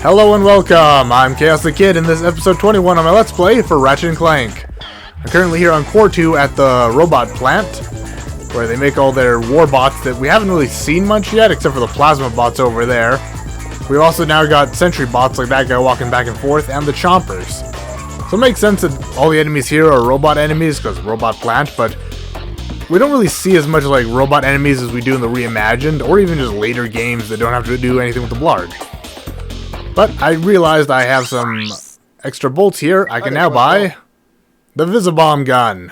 Hello and welcome, I'm Chaos the Kid, and this is episode 21 of my Let's Play for Ratchet and Clank. I'm currently here on Quartu at the robot plant, where they make all their war bots that we haven't really seen much yet, except for the plasma bots over there. We've also now got sentry bots like that guy walking back and forth, and the chompers. So it makes sense that all the enemies here are robot enemies, because robot plant, but we don't really see as much like robot enemies as we do in the Reimagined, or even just later games that don't have to do anything with the Blarg. But I realized I have some extra bolts here. I can now buy the Visibomb gun.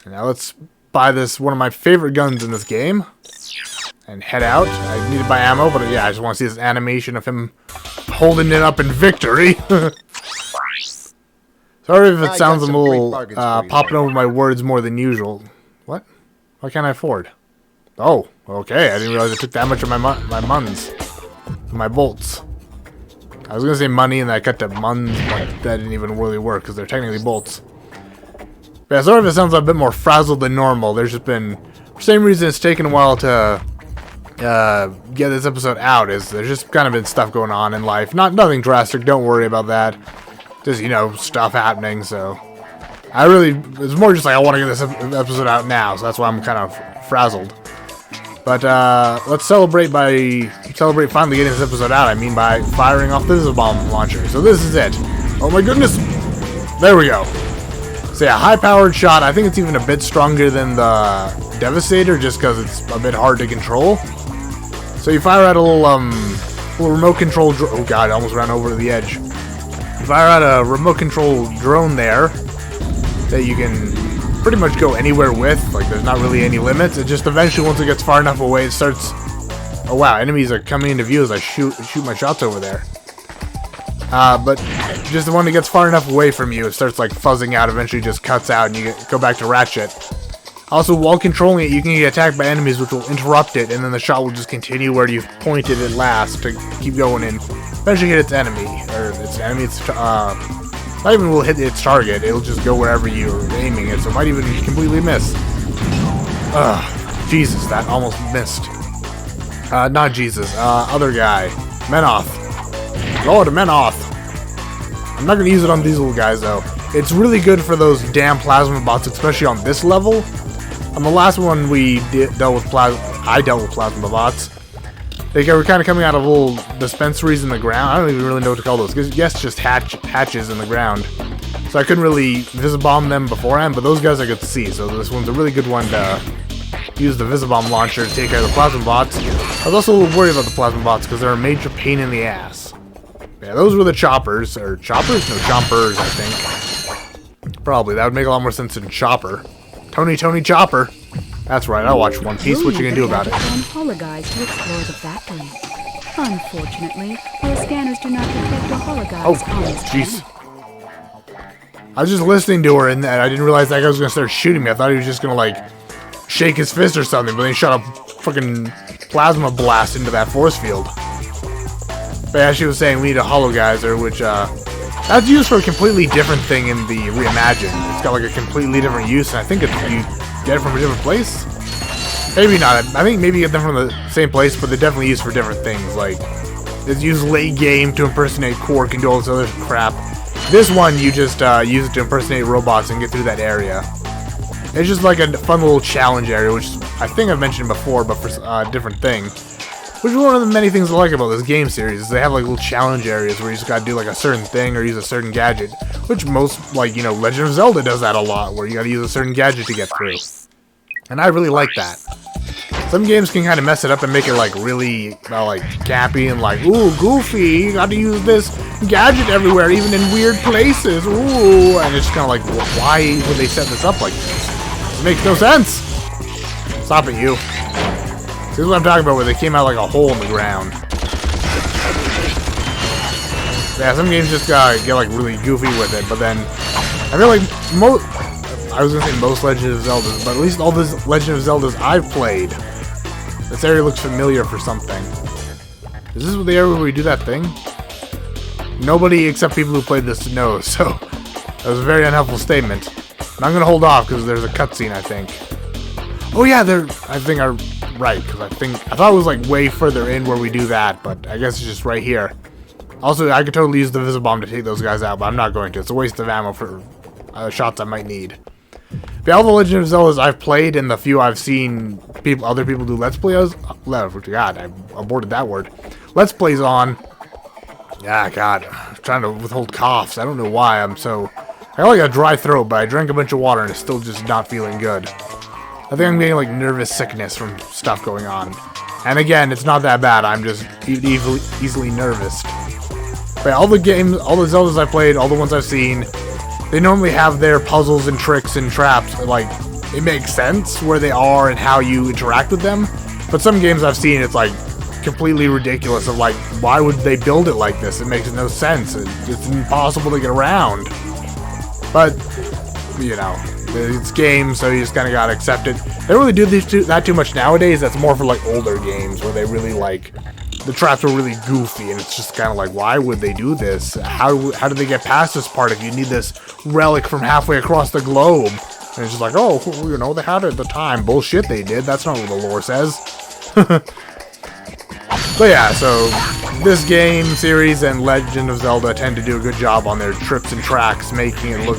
And now let's buy this, one of my favorite guns in this game, and head out. I need to buy ammo, but yeah, I just want to see this animation of him holding it up in victory. Sorry if it sounds a little popping over my words more than usual. What? Why can't I afford? Oh, okay. I didn't realize it took that much of my muns, my bolts. I was gonna say money and I cut to muns, but that didn't even really work because they're technically bolts. But yeah, sorry if it sounds a bit more frazzled than normal. There's just been, for the same reason it's taken a while to get this episode out, is there's just kind of been stuff going on in life. Nothing drastic, don't worry about that. Just, you know, stuff happening, so. It's more just like I want to get this episode out now, so that's why I'm kind of frazzled. But let's celebrate finally getting this episode out. I mean by firing off the Visibomb launcher. So this is it. Oh my goodness! There we go. So yeah, high-powered shot. I think it's even a bit stronger than the Devastator, just because it's a bit hard to control. So you fire out a little remote control. Oh god, I almost ran over to the edge. You fire out a remote control drone there that you can pretty much go anywhere with. Like, there's not really any limits. It just eventually, once it gets far enough away, it starts. Oh wow, enemies are coming into view as I shoot my shots over there. But just when it gets far enough away from you, it starts like fuzzing out. Eventually, just cuts out, and you go back to Ratchet. Also, while controlling it, you can get attacked by enemies, which will interrupt it, and then the shot will just continue where you've pointed it last to keep going and eventually hit its enemy, or its enemy. Not even will hit its target, it'll just go wherever you're aiming it, so it might even completely miss. Ugh, Jesus, that almost missed. Not Jesus, other guy. Menoth. Lord Menoth. I'm not gonna use it on these little guys, though. It's really good for those damn plasma bots, especially on this level. On the last one I dealt with plasma bots. They were kind of coming out of little dispensaries in the ground. I don't even really know what to call those. Yes, just hatches in the ground. So I couldn't really Visibomb them beforehand, but those guys I could see. So this one's a really good one to use the Visibomb launcher to take care of the plasma bots. I was also a little worried about the plasma bots because they're a major pain in the ass. Yeah, those were the choppers. Or choppers? No, chompers, I think. Probably. That would make a lot more sense than chopper. Tony Chopper. That's right, I watched One Piece. What you gonna do about it? Hologuise to explore the factory. Unfortunately, our scanners do not detect a hologuise. Oh, jeez. I was just listening to her, and I didn't realize that guy was gonna start shooting me. I thought he was just gonna like shake his fist or something, but then he shot a fucking plasma blast into that force field. But yeah, she was saying we need a hologeyser, which that's used for a completely different thing in the Reimagined. It's got like a completely different use, and I think you get it from a different place? Maybe not. I think maybe you get them from the same place, but they're definitely used for different things. Like, it's used late game to impersonate Quark and do all this other crap. This one, you just use it to impersonate robots and get through that area. It's just like a fun little challenge area, which I think I've mentioned before, but for a different thing. Which is one of the many things I like about this game series, is they have like little challenge areas where you just gotta do like a certain thing or use a certain gadget. Which most, like, you know, Legend of Zelda does that a lot, where you gotta use a certain gadget to get through. And I really like that. Some games can kind of mess it up and make it like really, like, campy and like, ooh, goofy, you gotta use this gadget everywhere, even in weird places, ooh. And it's just kind of like, why would they set this up like this? It makes no sense. Stop it, you. This is what I'm talking about, where they came out like a hole in the ground. Yeah, some games just get like really goofy with it, but then I feel like I was gonna say most Legend of Zeldas, but at least all the Legend of Zeldas I've played, this area looks familiar for something. Is this the area where we do that thing? Nobody except people who played this knows, so that was a very unhelpful statement. And I'm gonna hold off because there's a cutscene, I think. Oh yeah, I think I'm right, because I thought it was like way further in where we do that, but I guess it's just right here. Also, I could totally use the Visibomb to take those guys out, but I'm not going to. It's a waste of ammo for shots I might need. But all the Legend of Zeldas I've played and the few I've seen other people do Let's Plays... God, I aborted that word. Let's Plays on... Yeah, God. I'm trying to withhold coughs. I don't know why I'm so... I only got a dry throat, but I drank a bunch of water and it's still just not feeling good. I think I'm getting like nervous sickness from stuff going on. And again, it's not that bad. I'm just easily nervous. But all the games, all the Zeldas I've played, all the ones I've seen, they normally have their puzzles and tricks and traps. Like, it makes sense where they are and how you interact with them. But some games I've seen, it's like completely ridiculous of like, why would they build it like this? It makes no sense. It's impossible to get around. But, you know, it's games, so you just kind of gotta accept it. They don't really do that too much nowadays. That's more for like older games where they really like, the traps are really goofy, and it's just kind of like, why would they do this? How do they get past this part if you need this relic from halfway across the globe? And it's just like, oh, you know, they had it at the time. Bullshit, they did. That's not what the lore says. But yeah, so this game series and Legend of Zelda tend to do a good job on their trips and tracks, making it look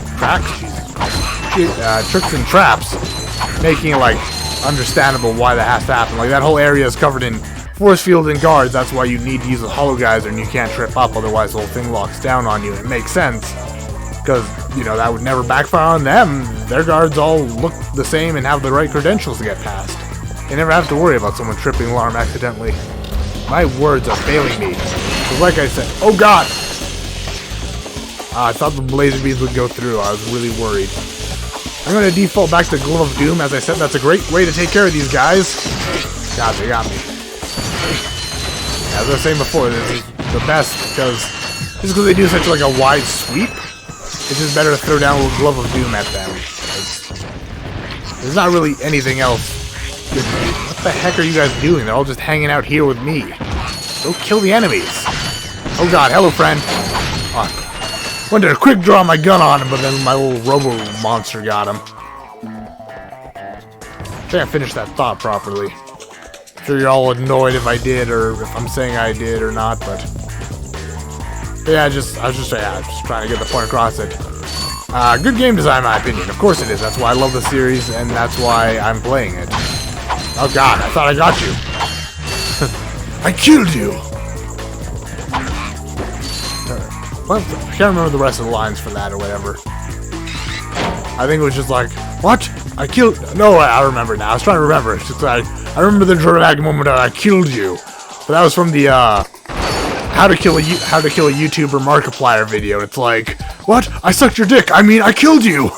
tricks and traps, making it like understandable why that has to happen. Like that whole area is covered in force fields and guards. That's why you need to use the hollow geyser and you can't trip up, otherwise the whole thing locks down on you. It makes sense because, you know, that would never backfire on them. Their guards all look the same and have the right credentials to get past. They never have to worry about someone tripping alarm accidentally. My words are failing me. Because like I said, oh god! I thought the laser beams would go through. I was really worried. I'm going to default back to Glove of Doom. As I said, that's a great way to take care of these guys. God, they got me. As I was saying before, this is the best because they do such like a wide sweep. It's just better to throw down a little Glove of Doom at them. There's not really anything else. What the heck are you guys doing? They're all just hanging out here with me. Go kill the enemies. Oh god, hello friend. Oh, went to quick draw my gun on him, but then my little robo monster got him. I think I finished that thought properly. I'm sure you're all annoyed if I did, or if I'm saying I did or not, but yeah, I was just trying to get the point across it. Good game design, in my opinion. Of course it is. That's why I love the series, and that's why I'm playing it. Oh god, I thought I got you. I killed you! Well, I can't remember the rest of the lines for that or whatever. I think it was just like, what? I killed... No, I remember now. I was trying to remember. It's just like, I remember the dramatic moment of I killed you. But that was from the, how to kill a YouTuber Markiplier video. It's like, what? I sucked your dick. I mean, I killed you!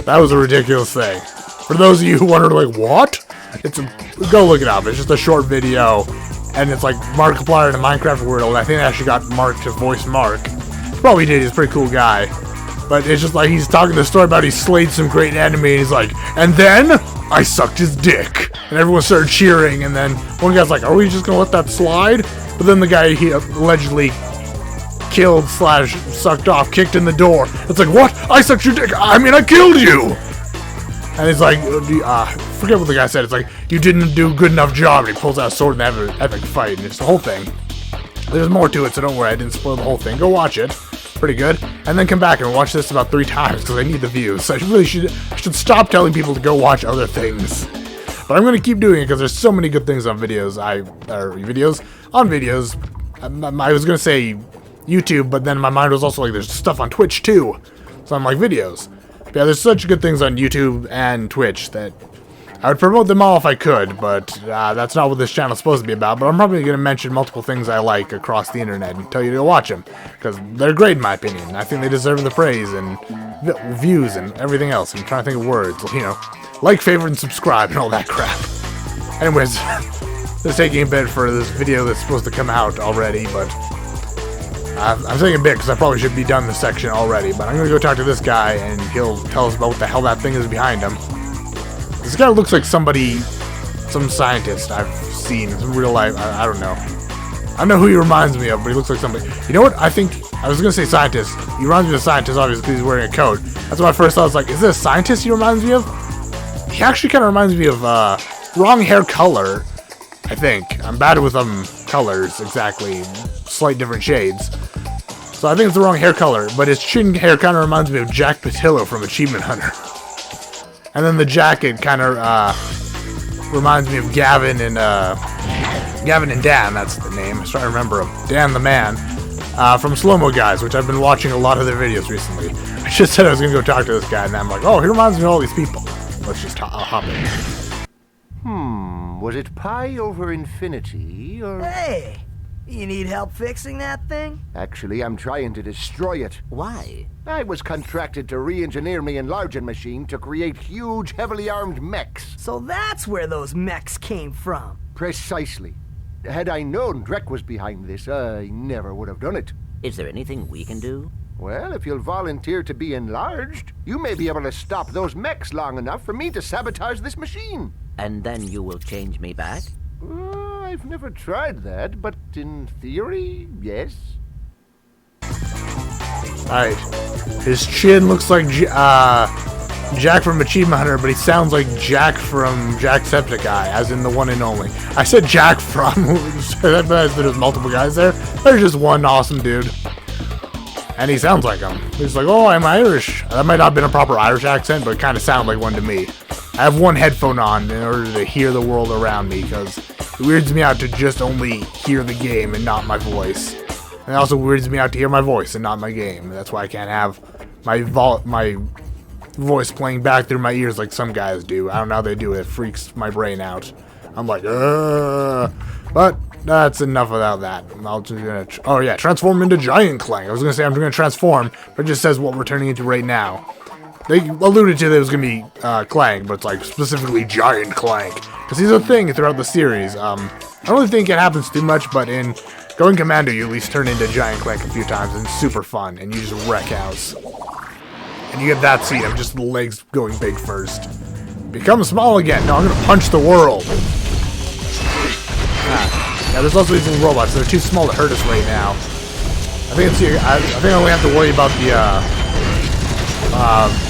That was a ridiculous thing. For those of you who wonder, like, what? Go look it up. It's just a short video, and it's like Markiplier in a Minecraft world. I think they actually got Mark to voice Mark. Probably did. He's a pretty cool guy. But it's just like he's talking the story about he slayed some great enemy, and he's like, and then I sucked his dick. And everyone started cheering, and then one guy's like, are we just gonna let that slide? But then the guy he allegedly killed / sucked off kicked in the door. It's like, what? I sucked your dick. I mean, I killed you. And it's like, forget what the guy said. It's like, you didn't do a good enough job. And he pulls out a sword and they have an epic fight. And it's the whole thing. There's more to it, so don't worry. I didn't spoil the whole thing. Go watch it. Pretty good. And then come back and watch this about 3 times because I need the views. So I really should stop telling people to go watch other things. But I'm going to keep doing it because there's so many good things on videos. I was going to say YouTube, but then my mind was also like, there's stuff on Twitch too. So I'm like, videos. Yeah, there's such good things on YouTube and Twitch that I would promote them all if I could, but that's not what this channel is supposed to be about. But I'm probably going to mention multiple things I like across the internet and tell you to go watch them, because they're great in my opinion. I think they deserve the praise and views and everything else. I'm trying to think of words, you know, like, favorite, and subscribe and all that crap. Anyways, just taking a bit for this video that's supposed to come out already, but I'm saying a bit because I probably should be done this section already, but I'm going to go talk to this guy and he'll tell us about what the hell that thing is behind him. This guy looks like some scientist I've seen in real life. I don't know. I don't know who he reminds me of, but he looks like somebody. You know what? I was going to say scientist. He reminds me of a scientist, obviously, because he's wearing a coat. That's what I first thought. I was like, is this a scientist he reminds me of? He actually kind of reminds me of wrong hair color, I think. I'm bad with colors exactly, slight different shades. So I think it's the wrong hair color, but his chin hair kind of reminds me of Jack Patillo from Achievement Hunter. And then the jacket kind of reminds me of Gavin and Dan, that's the name. I was trying to remember him. Dan the Man, from Slow Mo Guys, which I've been watching a lot of their videos recently. I just said I was going to go talk to this guy, and I'm like, oh, he reminds me of all these people. Let's just hop in. Was it pi over infinity, or... Hey! You need help fixing that thing? Actually, I'm trying to destroy it. Why? I was contracted to re-engineer my enlarging machine to create huge, heavily armed mechs. So that's where those mechs came from. Precisely. Had I known Drek was behind this, I never would have done it. Is there anything we can do? Well, if you'll volunteer to be enlarged, you may be able to stop those mechs long enough for me to sabotage this machine. And then you will change me back? I've never tried that, but in theory, yes. Alright. His chin looks like Jack from Achievement Hunter, but he sounds like Jack from Jacksepticeye, as in the one and only. I said Jack from... There's multiple guys there. There's just one awesome dude. And he sounds like him. He's like, oh, I'm Irish. That might not have been a proper Irish accent, but it kind of sounded like one to me. I have one headphone on in order to hear the world around me, because it weirds me out to just only hear the game and not my voice. And it also weirds me out to hear my voice and not my game. That's why I can't have my voice playing back through my ears like some guys do. I don't know how they do it. It freaks my brain out. I'm like, but that's enough about that. I'm just gonna, oh yeah, transform into Giant Clank. I was gonna say I'm gonna transform, but it just says what we're turning into right now. They alluded to that it was gonna be Clank, but it's like specifically Giant Clank, because he's a thing throughout the series. I don't really think it happens too much, but in Going Commando, you at least turn into Giant Clank a few times, and it's super fun, and you just wreck house. And you get that scene of just the legs going big first. Become small again. No, I'm gonna punch the world. Yeah, there's also these little robots. They're too small to hurt us right now. I think I only have to worry about the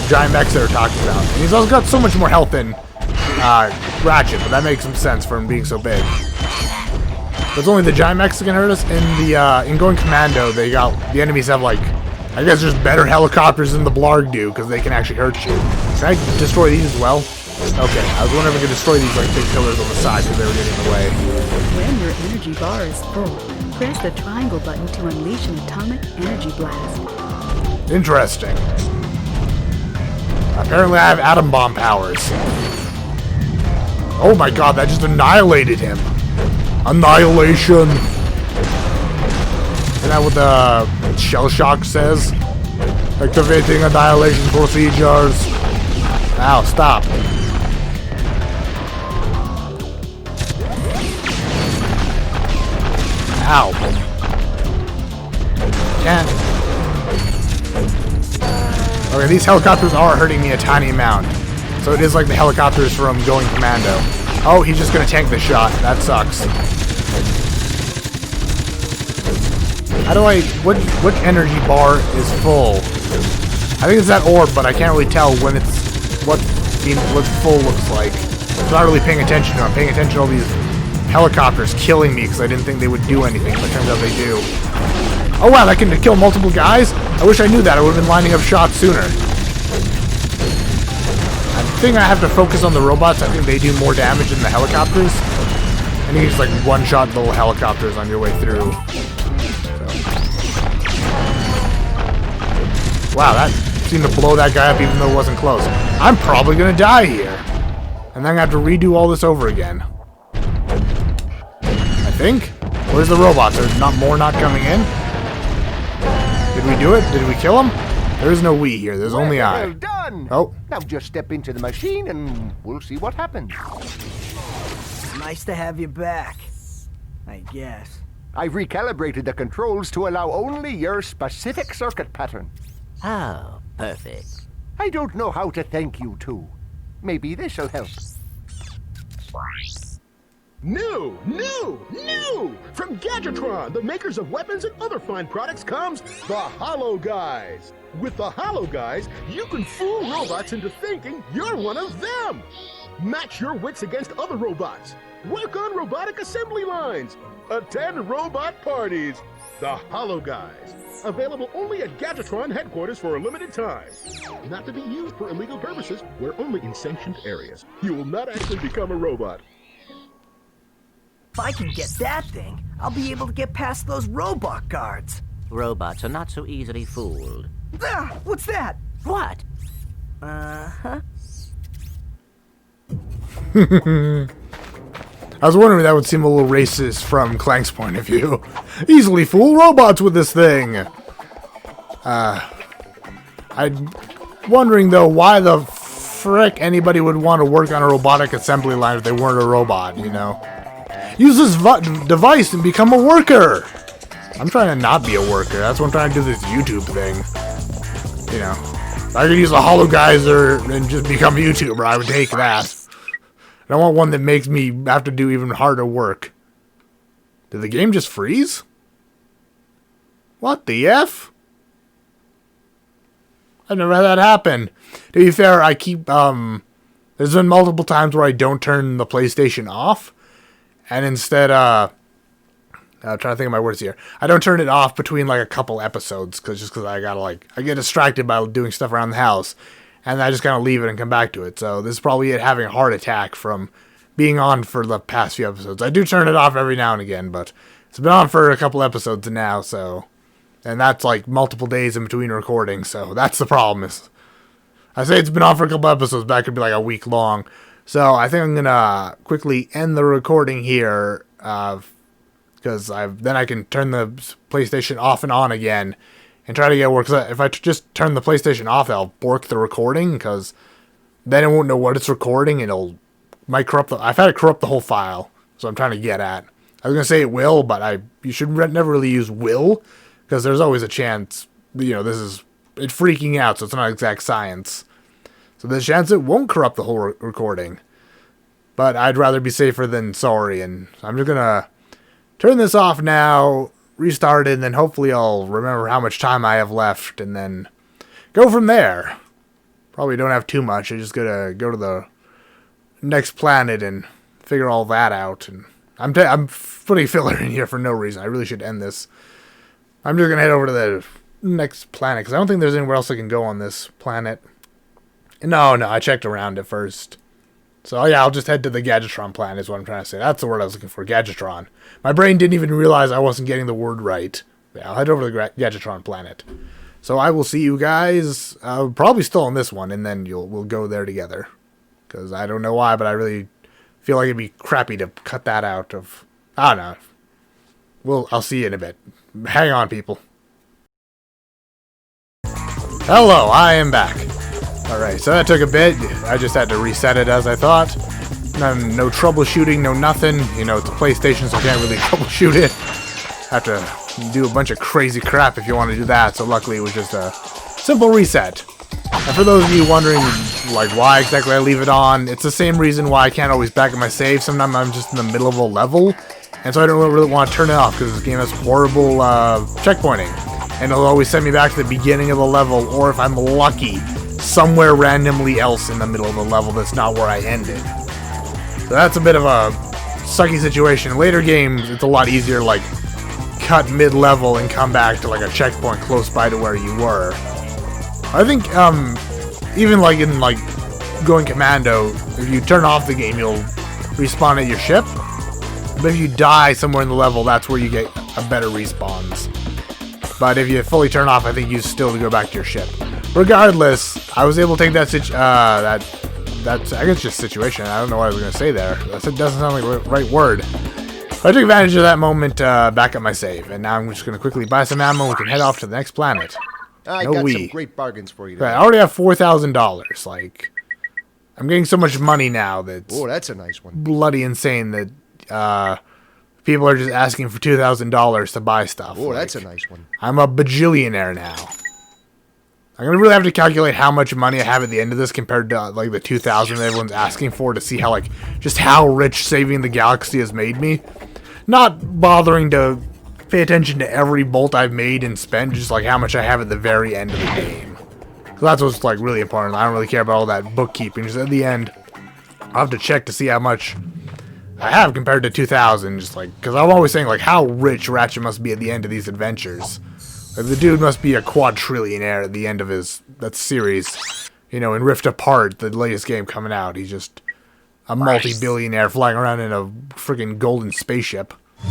giant mechs that are talking about. And he's also got so much more health than Ratchet, but that makes some sense for him being so big. But it's only the giant mechs that can hurt us. In Going Commando, the enemies have like, I guess, just better helicopters than the Blarg do, because they can actually hurt you. Can I destroy these as well? Okay, I was wondering if I could destroy these like big pillars on the side because they were getting in the way. When your energy bar is full, press the triangle button to unleash an atomic energy blast. Interesting. Apparently I have atom bomb powers. Oh my god, that just annihilated him. Annihilation. Isn't that what the shell shock says? Activating annihilation procedures. Ow, stop. Ow. Can't. Okay, these helicopters are hurting me a tiny amount. So it is like the helicopters from Going Commando. Oh, he's just gonna tank the shot. That sucks. How do I... Which energy bar is full? I think it's that orb, but I can't really tell when it's... what full looks like. I'm not really paying attention to it. I'm paying attention to all these helicopters killing me because I didn't think they would do anything, but it turns out they do. Oh wow, that can kill multiple guys? I wish I knew that. I would have been lining up shots sooner. I think I have to focus on the robots. I think they do more damage than the helicopters. And you can just like one-shot the little helicopters on your way through. So. Wow, that seemed to blow that guy up even though it wasn't close. I'm probably gonna die here. And then I have to redo all this over again. I think? Where's the robots? There's not coming in? Did we do it? Did we kill him? There is no we here. There's only I. Well done. Oh. Now just step into the machine and we'll see what happens. Nice to have you back, I guess. I've recalibrated the controls to allow only your specific circuit pattern. Oh, perfect. I don't know how to thank you too. Maybe this'll help. New! From Gadgetron, the makers of weapons and other fine products, comes the Hollow Guys. With the Hollow Guys, you can fool robots into thinking you're one of them. Match your wits against other robots. Work on robotic assembly lines. Attend robot parties. The Hollow Guys. Available only at Gadgetron headquarters for a limited time. Not to be used for illegal purposes. We're only in sanctioned areas. You will not actually become a robot. If I can get that thing, I'll be able to get past those robot guards. Robots are not so easily fooled. Ah, what's that? What? Uh-huh. I was wondering if that would seem a little racist from Clank's point of view. Easily fool robots with this thing. I'm wondering though why the frick anybody would want to work on a robotic assembly line if they weren't a robot, you know? Use this device and become a worker. I'm trying to not be a worker. That's what I'm trying to do, this YouTube thing. You know, if I could use a hologeyser and just become a YouTuber, I would take that. I want one that makes me have to do even harder work. Did the game just freeze? What the F? I've never had that happen. To be fair, I keep, there's been multiple times where I don't turn the PlayStation off. And instead, I'm trying to think of my words here. I don't turn it off between, like, a couple episodes. Just because I gotta, like, I get distracted by doing stuff around the house. And I just kind of leave it and come back to it. So this is probably it having a heart attack from being on for the past few episodes. I do turn it off every now and again, but it's been on for a couple episodes now, so... And that's like multiple days in between recording, so that's the problem. Is I say it's been on for a couple episodes, but that could be like a week long. So I think I'm going to quickly end the recording here, because then I can turn the PlayStation off and on again. And try to get work. If I just turn the PlayStation off, I'll bork the recording, because then it won't know what it's recording, and might corrupt I've had it corrupt the whole file, so I'm trying to get at. I was gonna say it will, but you should never really use will, because there's always a chance, you know, it's freaking out, so it's not exact science. So there's a chance it won't corrupt the whole recording. But I'd rather be safer than sorry, and I'm just gonna turn this off now. Restart it, and then hopefully I'll remember how much time I have left, and then go from there. Probably don't have too much. I just gotta go to the next planet and figure all that out. And I'm putting filler in here for no reason. I really should end this. I'm just gonna head over to the next planet, because I don't think there's anywhere else I can go on this planet. No, I checked around it first. So, yeah, I'll just head to the Gadgetron planet is what I'm trying to say. That's the word I was looking for, Gadgetron. My brain didn't even realize I wasn't getting the word right. Yeah, I'll head over to the Gadgetron planet. So I will see you guys, probably still on this one, and then we'll go there together. Because I don't know why, but I really feel like it'd be crappy to cut that out of... I don't know. I'll see you in a bit. Hang on, people. Hello, I am back. Alright, so that took a bit. I just had to reset it as I thought. No troubleshooting, no nothing. You know, it's a PlayStation, so I can't really troubleshoot it. Have to do a bunch of crazy crap if you want to do that, so luckily it was just a simple reset. And for those of you wondering, like, why exactly I leave it on, it's the same reason why I can't always back up my save. Sometimes I'm just in the middle of a level, and so I don't really want to turn it off, because this game has horrible checkpointing. And it'll always send me back to the beginning of the level, or if I'm lucky, somewhere randomly else in the middle of the level that's not where I ended. So that's a bit of a sucky situation. In later games, it's a lot easier to, like, cut mid-level and come back to, like, a checkpoint close by to where you were. I think, even, like, in, like, going commando, if you turn off the game, you'll respawn at your ship. But if you die somewhere in the level, that's where you get a better respawns. But if you fully turn off, I think you still go back to your ship. Regardless, I was able to take that I guess just situation. I don't know what I was going to say there. That doesn't sound like the right word. But I took advantage of that moment back at my save. And now I'm just going to quickly buy some ammo. We can head off to the next planet. I got some great bargains for you. I already have $4,000. Like, I'm getting so much money now that's... Oh, that's a nice one. Bloody insane that people are just asking for $2,000 to buy stuff. Oh, like, that's a nice one. I'm a bajillionaire now. I'm going to really have to calculate how much money I have at the end of this compared to, like, the 2,000 that everyone's asking for to see how, like, just how rich saving the galaxy has made me. Not bothering to pay attention to every bolt I've made and spent, just, like, how much I have at the very end of the game. So that's what's, like, really important. I don't really care about all that bookkeeping. Just at the end, I'll have to check to see how much I have compared to 2000, just like, because I'm always saying, like, how rich Ratchet must be at the end of these adventures. Like, the dude must be a quadrillionaire at the end of that series. You know, in Rift Apart, the latest game coming out, he's just a multi-billionaire flying around in a freaking golden spaceship. So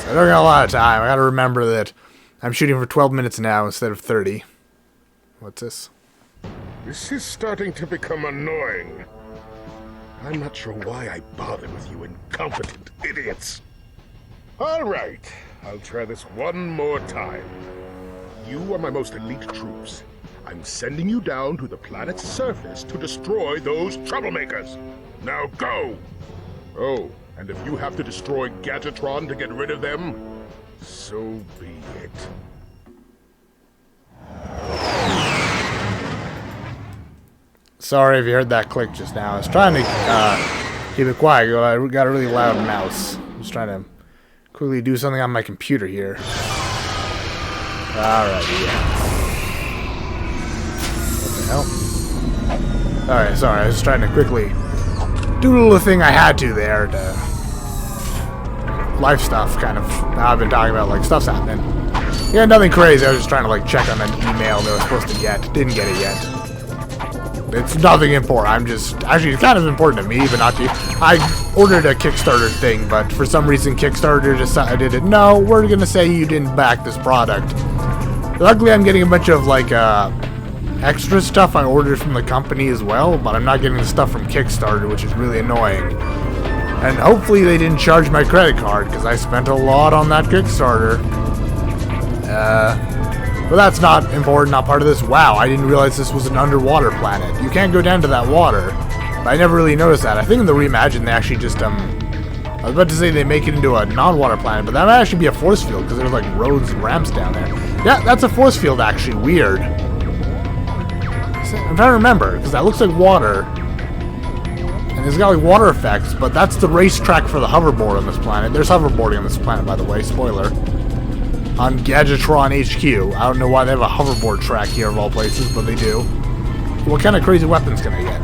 I don't got a lot of time. I gotta remember that I'm shooting for 12 minutes now instead of 30. What's this? This is starting to become annoying. I'm not sure why I bother with you incompetent idiots. All right, I'll try this one more time. You are my most elite troops. I'm sending you down to the planet's surface to destroy those troublemakers. Now go! Oh, and if you have to destroy Gadgetron to get rid of them, so be it. Sorry if you heard that click just now. I was trying to keep it quiet. I got a really loud mouse. I'm just trying to quickly do something on my computer here. Alright, yeah. What the hell? Alright, sorry. I was just trying to quickly do a little thing I had to there to... life stuff, kind of. Now I've been talking about, like, stuff's happening. Yeah, nothing crazy. I was just trying to, like, check on an email they were supposed to get. Didn't get it yet. It's nothing important. I'm just... Actually, it's kind of important to me, but not to you. I ordered a Kickstarter thing, but for some reason Kickstarter decided, no, we're going to say you didn't back this product. Luckily, I'm getting a bunch of, like, extra stuff I ordered from the company as well, but I'm not getting the stuff from Kickstarter, which is really annoying. And hopefully they didn't charge my credit card, because I spent a lot on that Kickstarter. But that's not important, not part of this. Wow, I didn't realize this was an underwater planet. You can't go down to that water. But I never really noticed that. I think in the Reimagine they actually just, I was about to say they make it into a non-water planet, but that might actually be a force field, because there's like roads and ramps down there. Yeah, that's a force field actually. Weird. I'm trying to remember, because that looks like water. And it's got like water effects, but that's the racetrack for the hoverboard on this planet. There's hoverboarding on this planet, by the way. Spoiler. On Gadgetron HQ. I don't know why they have a hoverboard track here of all places, but they do. What kind of crazy weapons can I get?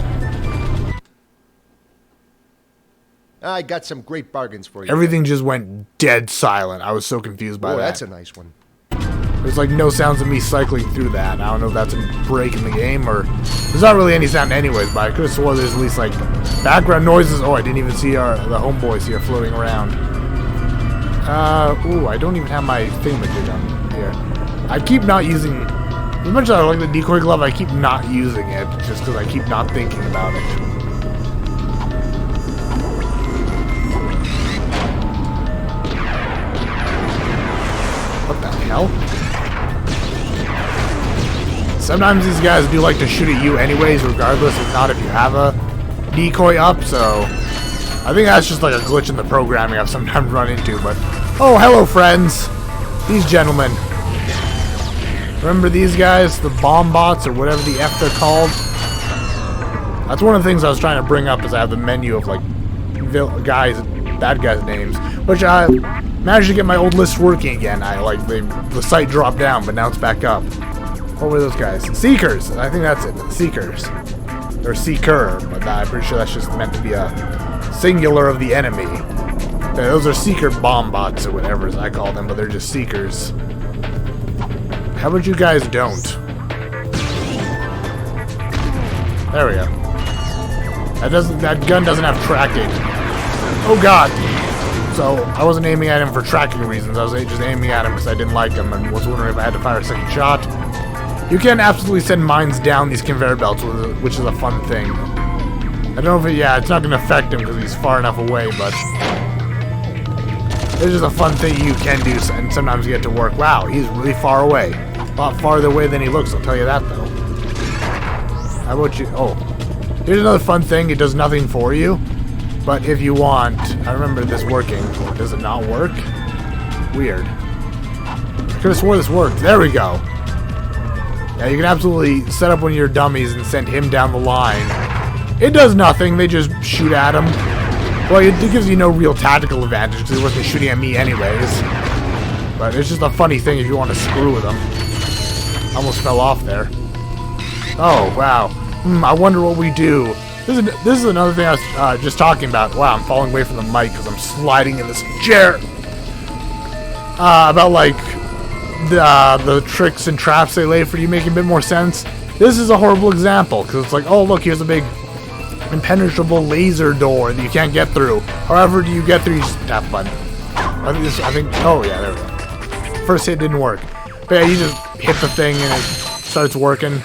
I got some great bargains for you. Everything just went dead silent. I was so confused by that. That's a nice one. There's like no sounds of me cycling through that. I don't know if that's a break in the game or... There's not really any sound anyways, but I could have sworn there's at least like background noises. Oh, I didn't even see the homeboys here floating around. Ooh, I don't even have my thingamajig on here. I keep not using... As much as I like the decoy glove, I keep not using it just because I keep not thinking about it. What the hell? Sometimes these guys do like to shoot at you anyways, regardless if not if you have a decoy up, so I think that's just like a glitch in the programming I've sometimes run into, but oh, hello friends! These gentlemen. Remember these guys? The bomb bots, or whatever the F they're called? That's one of the things I was trying to bring up, is I have the menu of like bad guys' names, which I managed to get my old list working again. The site dropped down, but now it's back up. What were those guys? Seekers! I think that's it. Seekers. Or Seeker, but I'm pretty sure that's just meant to be a singular of the enemy. Yeah, those are Seeker bomb bots, or whatever I call them, but they're just Seekers. How about you guys don't? There we go. That gun doesn't have tracking. Oh god! So, I wasn't aiming at him for tracking reasons, I was just aiming at him because I didn't like him and was wondering if I had to fire a second shot. You can absolutely send mines down these conveyor belts, which is a fun thing. I don't know if it's not going to affect him because he's far enough away, but it's just a fun thing you can do, and sometimes you get to work. Wow, he's really far away. A lot farther away than he looks, I'll tell you that, though. How about you? Oh, here's another fun thing. It does nothing for you, but if you want... I remember this working. Does it not work? Weird. I could have swore this worked. There we go. Yeah, you can absolutely set up one of your dummies and send him down the line. It does nothing, they just shoot at him. Well, it gives you no real tactical advantage because he wasn't shooting at me anyways. But it's just a funny thing if you want to screw with him. Almost fell off there. Oh, wow. I wonder what we do. This is another thing I was just talking about. Wow, I'm falling away from the mic because I'm sliding in this chair. About, like, the tricks and traps they lay for you make a bit more sense. This is a horrible example because it's like, oh, look, here's a big impenetrable laser door that you can't get through. However, do you get through? You just tap a button. I think, oh, yeah, there we go. First hit didn't work. But yeah, you just hit the thing and it starts working.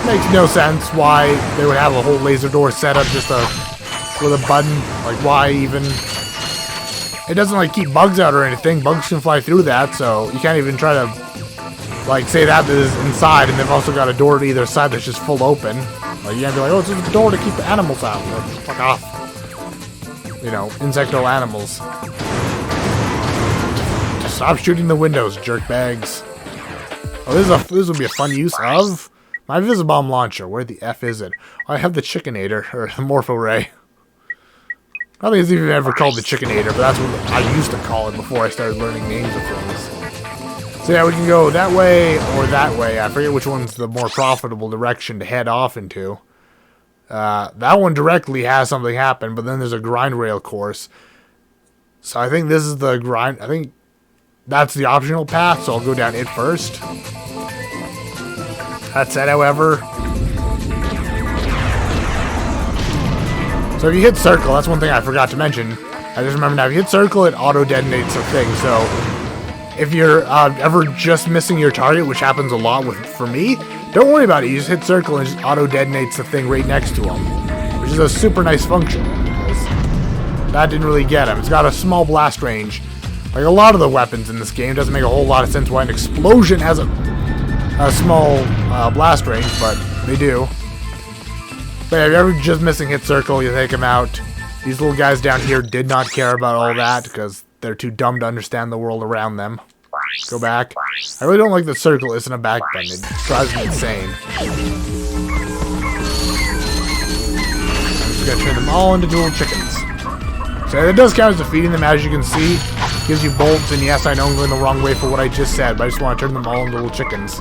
Makes no sense why they would have a whole laser door set up just with a button. Like, why even? It doesn't, like, keep bugs out or anything. Bugs can fly through that, so you can't even try to, like, say that is inside, and they've also got a door to either side that's just full open. Like, you can't be like, oh, it's just a door to keep the animals out. Like, fuck off. You know, insectoidal animals. Just stop shooting the windows, jerkbags. Oh, this would be a fun use of my Visibomb launcher. Where the F is it? I have the Chickinator, or the Morpho Ray. I don't think it's even ever called the Chickinator, but that's what I used to call it before I started learning names of things. So yeah, we can go that way or that way. I forget which one's the more profitable direction to head off into. That one directly has something happen, but then there's a grind rail course. So I think this is the grind. I think that's the optional path, so I'll go down it first. That said, however, so if you hit circle, that's one thing I forgot to mention. I just remember now, if you hit circle, it auto-detonates the thing. So if you're ever just missing your target, which happens a lot for me, don't worry about it. You just hit circle and it just auto-detonates the thing right next to him, which is a super nice function. That didn't really get him. It's got a small blast range. Like a lot of the weapons in this game, it doesn't make a whole lot of sense why an explosion has a small blast range, but they do. But if you're ever just missing hit circle, you take them out. These little guys down here did not care about all that because they're too dumb to understand the world around them. Go back. I really don't like that circle isn't a back button. It drives me insane. I'm just gonna turn them all into little chickens. So it does count as defeating them, as you can see. Gives you bolts, and yes, I know I'm going the wrong way for what I just said, but I just want to turn them all into little chickens.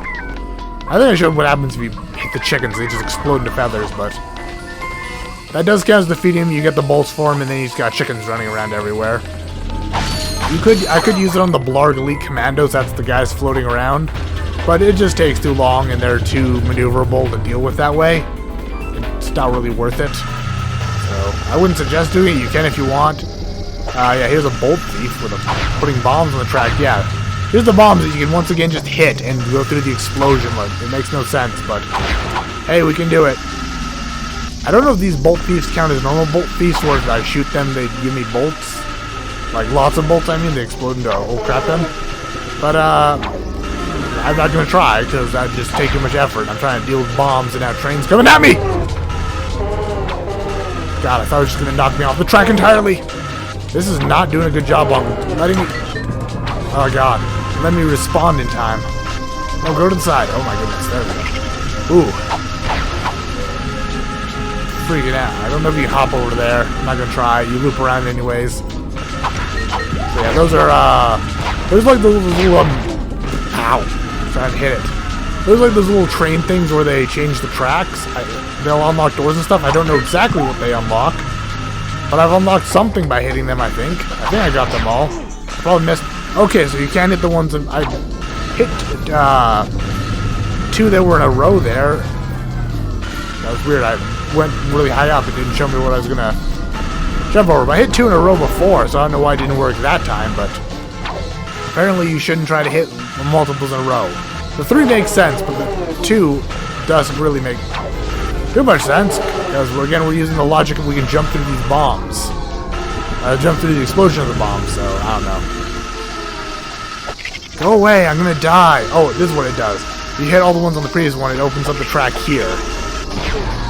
I think I showed what happens if you hit the chickens. They just explode into feathers, but that does count as defeating him. You get the bolts for him, and then he's got chickens running around everywhere. I could use it on the Blarg Elite Commandos. That's the guys floating around, but it just takes too long, and they're too maneuverable to deal with that way. It's not really worth it. So I wouldn't suggest doing it. You can if you want. Yeah, here's a bolt thief with putting bombs on the track. Yeah, here's the bombs that you can once again just hit and go through the explosion. Like, it makes no sense, but hey, we can do it. I don't know if these bolt thieves count as normal bolt thieves, or if I shoot them, they give me bolts. Like, lots of bolts, I mean, they explode into a whole crap ton. But, I'm not gonna try, because that'd just take too much effort. I'm trying to deal with bombs and have trains coming at me! God, I thought it was just gonna knock me off the track entirely. This is not doing a good job on letting me... Oh, God. Let me respond in time. Oh, go to the side. Oh, my goodness. There we go. Ooh. Freaking out. I don't know if you hop over there. I'm not gonna try. You loop around anyways. So yeah, those are, there's like those little, ow. I'm trying to hit it. There's like those little train things where they change the tracks. They'll unlock doors and stuff. I don't know exactly what they unlock. But I've unlocked something by hitting them, I think. I think I got them all. I probably missed... Okay, so you can't hit the ones that... I hit, two that were in a row there. That was weird. I went really high up. It didn't show me what I was gonna jump over. But I hit two in a row before, so I don't know why it didn't work that time, but... Apparently you shouldn't try to hit multiples in a row. The 3 makes sense, but the 2 doesn't really make too much sense. Because, again, we're using the logic of we can jump through these bombs. Jump through the explosion of the bombs, so I don't know. Go away, I'm gonna die. Oh, this is what it does. You hit all the ones on the previous one, it opens up the track here.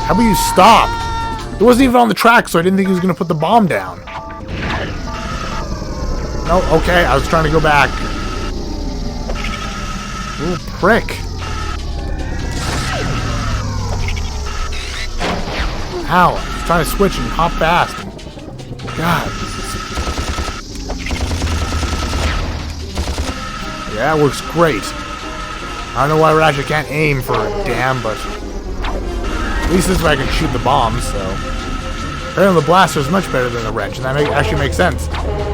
How about you stop? It wasn't even on the track, so I didn't think he was gonna put the bomb down. No, okay, I was trying to go back. Ooh, prick. Ow, I was trying to switch and hop fast. God. Yeah, that works great. I don't know why Ratchet can't aim for a damn, but At least this way I can shoot the bombs, so... Apparently the blaster is much better than the wrench, and that actually makes sense.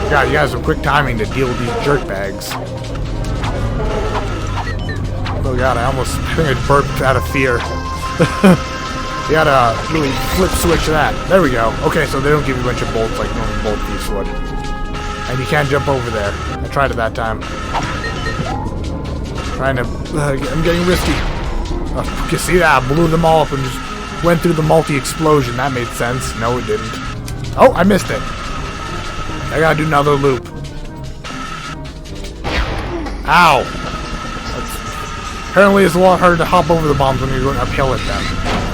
God, you guys have quick timing to deal with these jerkbags. Oh god, I think I burped out of fear. You gotta really flip switch that. There we go. Okay, so they don't give you a bunch of bolts like normal bolt thieves would. And you can't jump over there. I tried it that time. I'm getting risky. You see that? I blew them all up and just went through the multi-explosion. That made sense. No, it didn't. Oh, I missed it. I gotta do another loop. Ow. Apparently it's a lot harder to hop over the bombs when you're going uphill at them.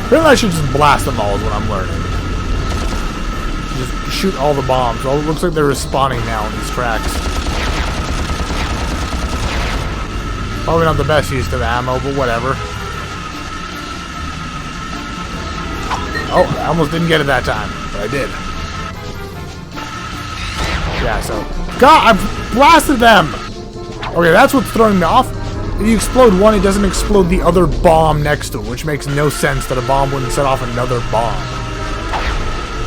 Apparently I should just blast them all is what I'm learning. Just shoot all the bombs. Well, it looks like they're respawning now on these tracks. Probably not the best use of ammo, but whatever. Oh, I almost didn't get it that time, but I did. Yeah, so... God, I blasted them! Okay, that's what's throwing me off. If you explode one, it doesn't explode the other bomb next to it, which makes no sense that a bomb wouldn't set off another bomb.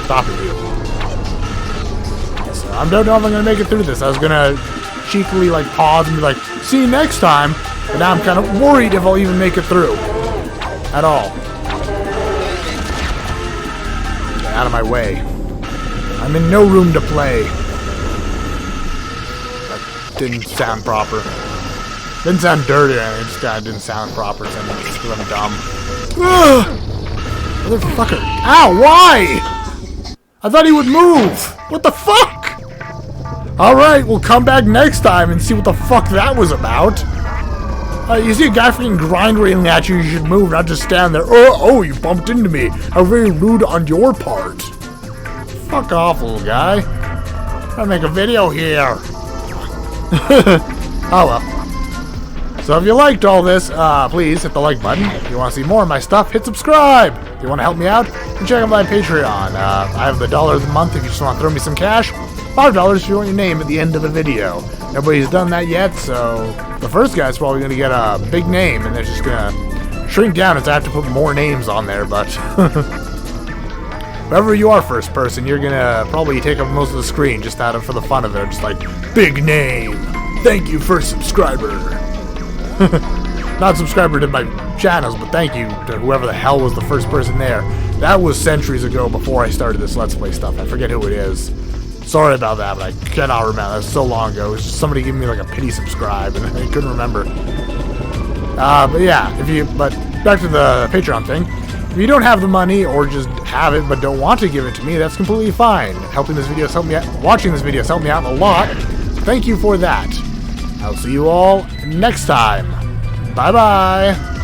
Stop it, you. So, I don't know if I'm going to make it through this. I was going to cheekily, like, pause and be like, see you next time. But now I'm kind of worried if I'll even make it through. At all. Get out of my way. I'm in no room to play. That didn't sound proper. Didn't sound dirty or anything, it just kind of didn't sound proper, so I'm dumb. Ugh! Motherfucker. Ow, why? I thought he would move! What the fuck? Alright, we'll come back next time and see what the fuck that was about. You see a guy freaking grind railing at you, you should move, not just stand there. Oh, you bumped into me. How very rude on your part. Fuck off, little guy. I'm trying to make a video here. Oh well. So if you liked all this, please hit the like button. If you want to see more of my stuff, hit subscribe. If you want to help me out, then check out my Patreon. I have the $1 of the month if you just want to throw me some cash. $5 if you want your name at the end of the video. Nobody's done that yet, so the first guy's probably going to get a big name, and they're just going to shrink down as I have to put more names on there, but... Whoever you are, first person, you're going to probably take up most of the screen just out of for the fun of it. Just like, big name. Thank you, first subscriber. Not subscriber to my channels, but thank you to whoever the hell was the first person there. That was centuries ago before I started this Let's Play stuff. I forget who it is. Sorry about that, but I cannot remember. That was so long ago. It was just somebody giving me like a pity subscribe, and I couldn't remember. But yeah, but back to the Patreon thing. If you don't have the money, or just have it but don't want to give it to me, that's completely fine. Watching this video has helped me out a lot. Thank you for that. I'll see you all next time. Bye-bye.